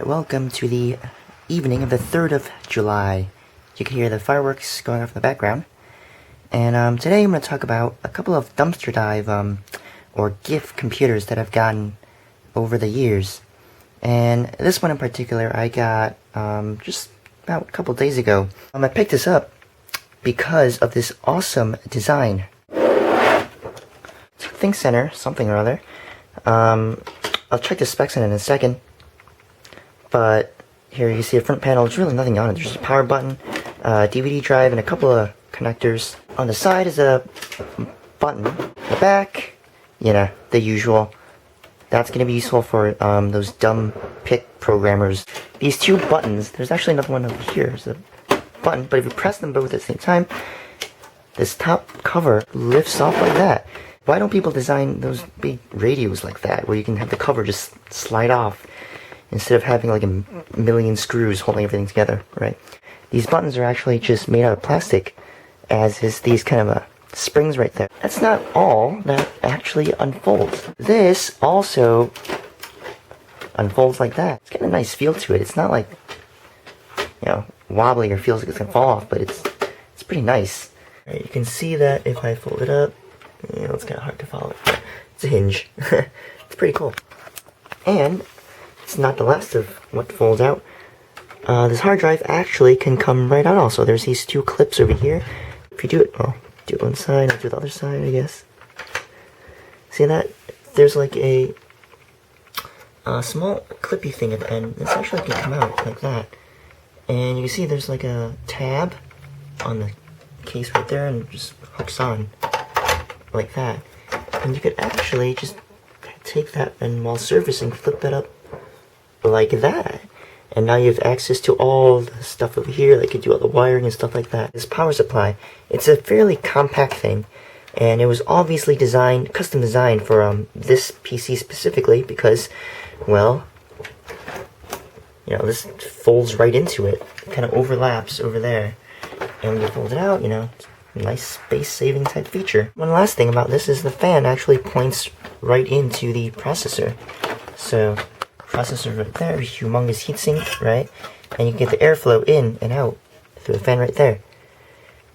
Welcome to the evening of the 3rd of July. You can hear the fireworks going off in the background. And today I'm going to talk about a couple of dumpster dive or gift computers that I've gotten over the years. And this one in particular I got just about a couple days ago. I picked this up because of this awesome design. It's a Think Center, something or other. I'll check the specs in a second. But here you see a front panel. There's really nothing on it. There's just a power button, DVD drive, and a couple of connectors. On the side is a button. The back, you know, the usual. That's going to be useful for those dumb pick programmers. These two buttons, there's actually another one over here. There's a button, but if you press them both at the same time, this top cover lifts off like that. Why don't people design those big radios like that, where you can have the cover just slide off, instead of having like a million screws holding everything together, right? These buttons are actually just made out of plastic, as is these kind of springs right there. That's not all that actually unfolds. This also unfolds like that. It's got a nice feel to it. It's not like, you know, wobbly or feels like it's gonna fall off, but it's pretty nice. Right, you can see that if I fold it up, you know, it's kind of hard to follow it. It's a hinge. It's pretty cool. And it's not the last of what folds out. This hard drive actually can come right out also. There's these two clips over here. If you do it, well, do it one side, I'll do the other side, I guess. See that? There's like a small clippy thing at the end. This actually can come out like that. And you can see there's like a tab on the case right there, and it just hooks on like that. And you could actually just take that and while surfacing, flip that up like that, and now you have access to all the stuff over here. Like you do all the wiring and stuff like that. This power supply, it's a fairly compact thing, and it was obviously designed, custom designed for this PC specifically because, well, you know, this folds right into it. It kind of overlaps over there, and when you fold it out, you know, it's a nice space-saving type feature. One last thing about this is the fan actually points right into the processor, so processor right there, humongous heatsink, right? And you can get the airflow in and out through the fan right there.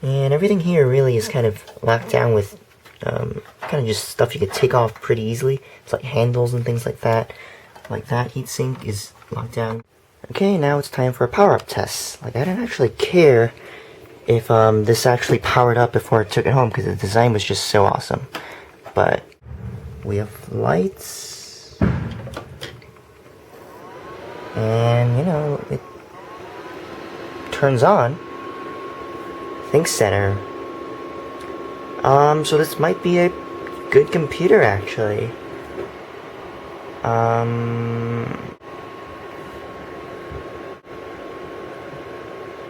And everything here really is kind of locked down with kind of just stuff you could take off pretty easily. It's like handles and things like that. Like that heatsink is locked down. Okay, now it's time for a power-up test. Like, I didn't actually care if this actually powered up before I took it home because the design was just so awesome. But we have lights. And, you know, it turns on. Think Center. So this might be a good computer, actually.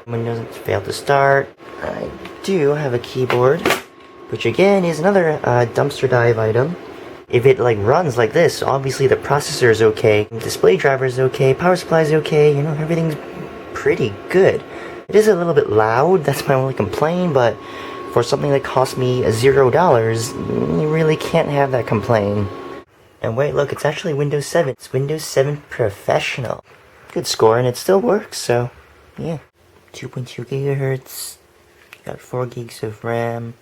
Windows failed to start. I do have a keyboard, which again is another dumpster dive item. If it like runs like this, obviously the processor is okay, display driver is okay, power supply is okay, you know, everything's pretty good. It is a little bit loud, that's my only complaint, but for something that cost me $0, you really can't have that complaint. And wait, look, it's actually Windows 7. It's Windows 7 Professional. Good score, and it still works, so yeah. 2.2 gigahertz, got 4 gigs of RAM.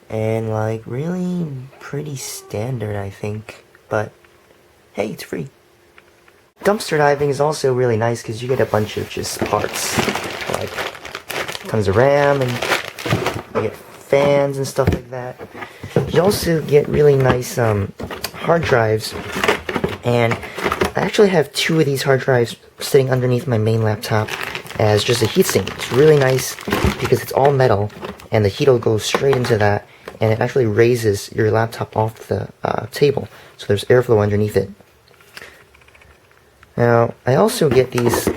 And like, really pretty standard, I think. But hey, it's free. Dumpster diving is also really nice because you get a bunch of just parts. Like tons of RAM, and you get fans and stuff like that. You also get really nice hard drives. And I actually have 2 of these hard drives sitting underneath my main laptop as just a heatsink. It's really nice because it's all metal and the heat will go straight into that. And it actually raises your laptop off the table, so there's airflow underneath it. Now, I also get these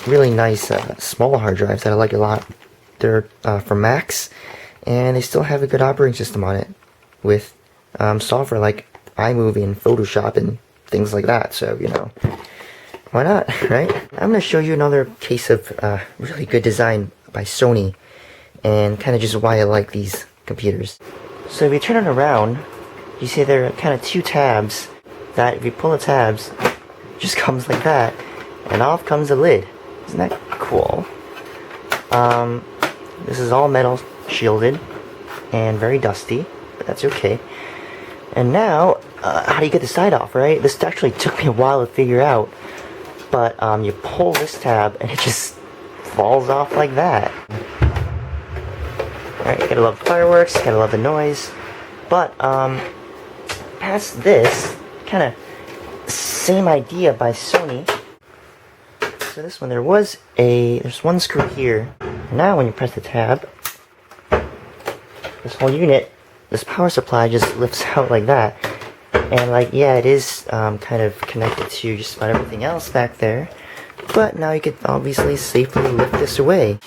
really nice small hard drives that I like a lot. They're from Macs, and they still have a good operating system on it, with software like iMovie and Photoshop and things like that, so, you know, why not, right? I'm going to show you another case of really good design by Sony, and kind of just why I like these computers. So if you turn it around, you see there are kind of 2 tabs that if you pull the tabs, it just comes like that. and off comes the lid. Isn't that cool? This is all metal shielded and very dusty, but that's okay. And now, how do you get the side off, right? This actually took me a while to figure out, but you pull this tab and it just falls off like that. Alright, you gotta love the fireworks, gotta love the noise, but past this, kind of same idea by Sony. So this one, there's one screw here. Now when you press the tab, this whole unit, this power supply just lifts out like that. And like, yeah, it is kind of connected to just about everything else back there. But now you could obviously safely lift this away.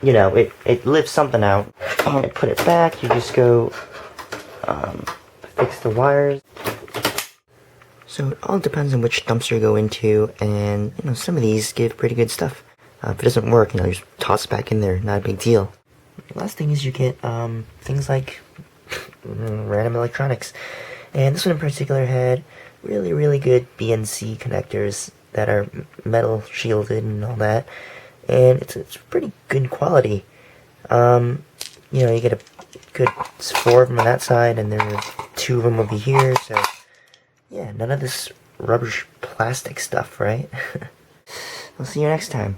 You know, it lifts something out. And put it back, you just go fix the wires. So it all depends on which dumpster you go into, and you know, some of these give pretty good stuff. If it doesn't work, you know, you just toss it back in there, not a big deal. The last thing is you get things like random electronics. And this one in particular had really good BNC connectors that are metal shielded and all that. And it's pretty good quality. You know, you get a good 4 of them on that side, and there are 2 of them over here, so yeah, none of this rubbish plastic stuff, right? I'll see you next time.